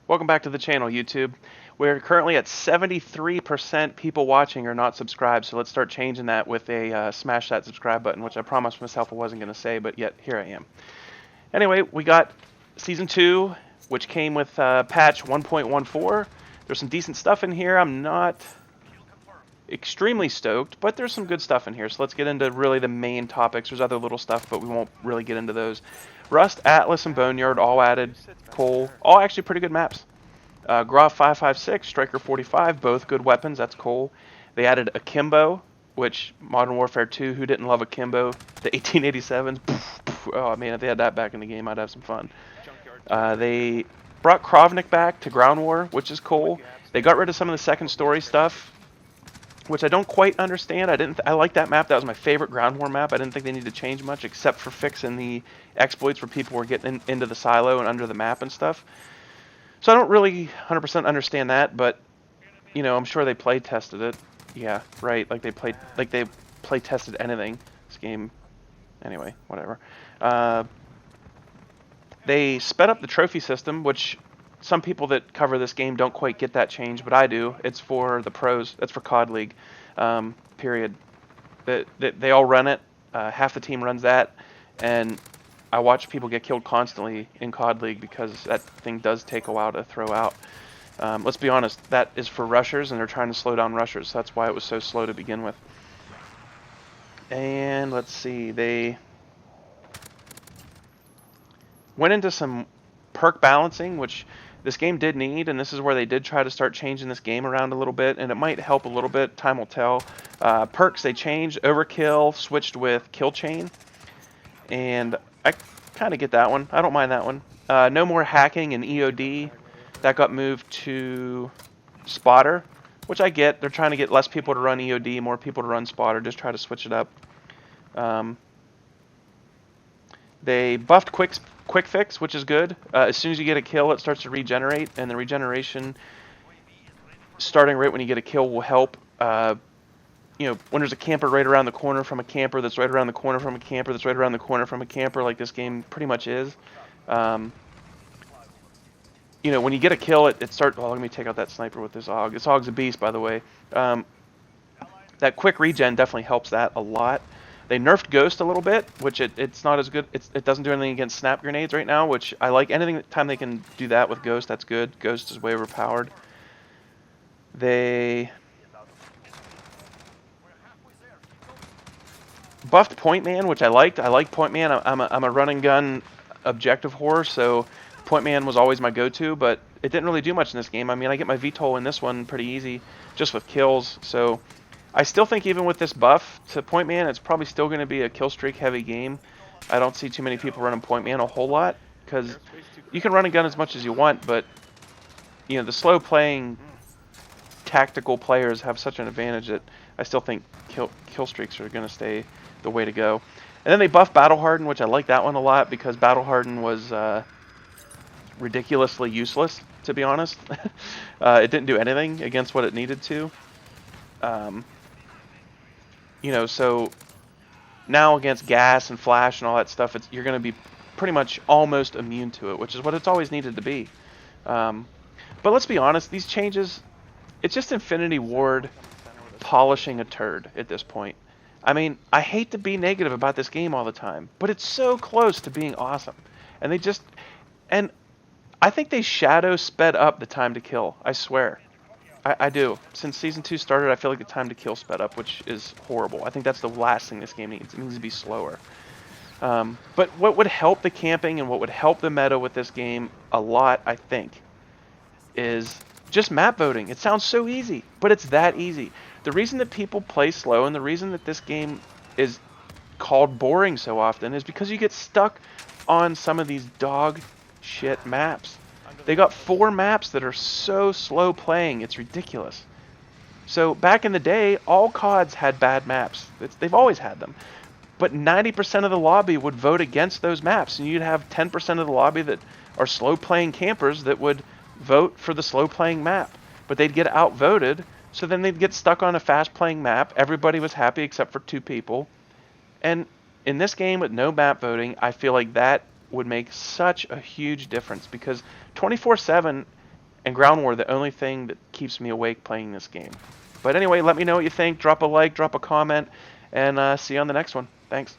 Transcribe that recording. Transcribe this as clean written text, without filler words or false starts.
Welcome back to the channel, YouTube. We're currently at 73% people watching are not subscribed, so let's start changing that with a smash that subscribe button, which I promised myself I wasn't going to say, but yet here I am. Anyway, we got Season 2, which came with patch 1.14. There's some decent stuff in here. I'm not extremely stoked, but there's some good stuff in here, so let's get into really the main topics. There's other little stuff, but we won't really get into those. Rust, Atlas, and Boneyard all added. Coal, all actually pretty good maps. Groff 556, Striker 45, both good weapons, that's cool. They added Akimbo, which Modern Warfare 2, who didn't love Akimbo? The 1887s, oh man, if they had that back in the game, I'd have some fun. They brought Krovnik back to Ground War, which is cool. They got rid of some of the second story stuff, which I don't quite understand. I like that map. That was my favorite Ground War map. I didn't think they needed to change much except for fixing the exploits where people were getting into the silo and under the map and stuff. So I don't really 100% understand that, but you know, I'm sure they play tested it. Yeah, right. Like they play tested anything. This game, anyway, whatever. They sped up the trophy system, which some people that cover this game don't quite get that change, but I do. It's for the pros. That's for COD League. Period. They all run it. Half the team runs that, and I watch people get killed constantly in COD League because that thing does take a while to throw out. Let's be honest, that is for rushers, and they're trying to slow down rushers. So that's why it was so slow to begin with. And let's see, they went into some perk balancing, which this game did need, and this is where they did try to start changing this game around a little bit, and it might help a little bit. Time will tell. Perks they changed. Overkill switched with kill chain, and I kind of get that one. I don't mind that one. No more hacking and EOD. That got moved to Spotter, which I get. They're trying to get less people to run EOD, more people to run Spotter. Just try to switch it up. They buffed quick fix, which is good. As soon as you get a kill, it starts to regenerate, and the regeneration starting right when you get a kill will help. You know, when there's a camper right around the corner from a camper that's right around the corner from a camper that's right around the corner from a camper, like this game pretty much is. You know, when you get a kill, it starts... Oh, let me take out that sniper with this AUG. This AUG's a beast, by the way. That quick regen definitely helps that a lot. They nerfed Ghost a little bit, which it's not as good. It doesn't do anything against snap grenades right now, which I like. Anything time they can do that with Ghost, that's good. Ghost is way overpowered. They buffed Pointman, which I liked. I like Pointman. I'm a run and gun objective whore, so Pointman was always my go-to, but it didn't really do much in this game. I mean, I get my VTOL in this one pretty easy, just with kills, so I still think even with this buff to Pointman, it's probably still going to be a kill streak heavy game. I don't see too many people running Pointman a whole lot, because you can run a gun as much as you want, but you know, the slow playing tactical players have such an advantage that I still think kill streaks are going to stay the way to go. And then they buffed Battle Harden, which I like that one a lot, because Battle Harden was ridiculously useless, to be honest. It didn't do anything against what it needed to. You know, so now against gas and flash and all that stuff, you're going to be pretty much almost immune to it, which is what it's always needed to be. But let's be honest, these changes, it's just Infinity Ward polishing a turd at this point. I mean, I hate to be negative about this game all the time, but it's so close to being awesome. And and I think they shadow sped up the time to kill, I swear. I do. Since Season 2 started, I feel like the time to kill sped up, which is horrible. I think that's the last thing this game needs. It needs to be slower. But what would help the camping and what would help the meta with this game a lot, I think, is just map voting. It sounds so easy, but it's that easy. The reason that people play slow and the reason that this game is called boring so often is because you get stuck on some of these dog shit maps. They got 4 maps that are so slow playing, it's ridiculous. So back in the day, all CODs had bad maps. They've always had them. But 90% of the lobby would vote against those maps, and you'd have 10% of the lobby that are slow playing campers that would vote for the slow playing map. But they'd get outvoted, so then they'd get stuck on a fast playing map. Everybody was happy except for 2 people. And in this game with no map voting, I feel like that would make such a huge difference, because 24/7 and ground war the only thing that keeps me awake playing this game. But anyway, let me know what you think. Drop a like, drop a comment, and see you on the next one. Thanks.